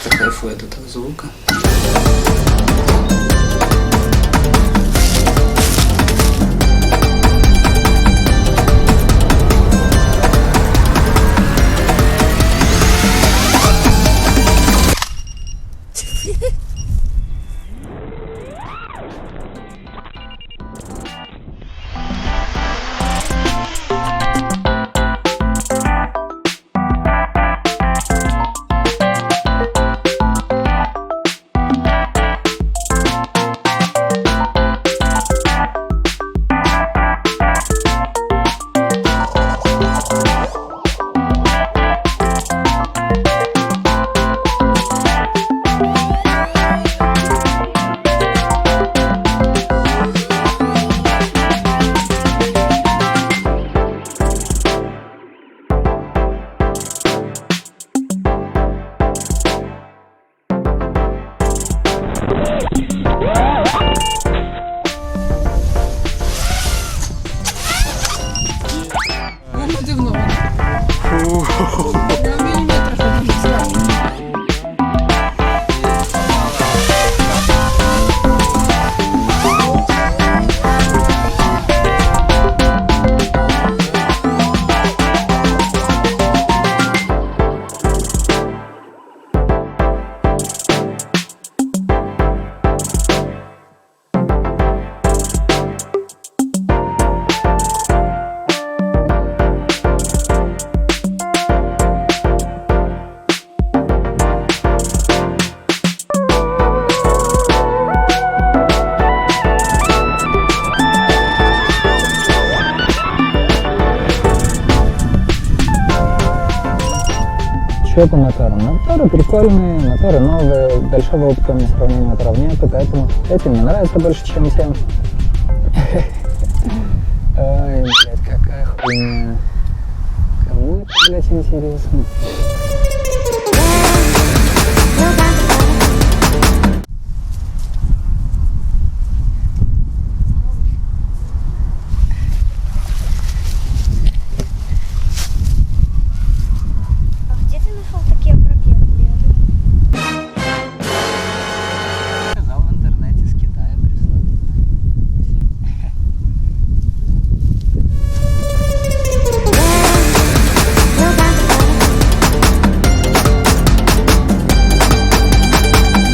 просто кайфую от этого звука. Что по моторам? Моторы прикольные, моторы новые, большого опыта у меня сравнения моторов нету, поэтому эти мне нравятся больше, чем тем. Ой, блядь, какая хуйня. Кому это, блядь, интересно?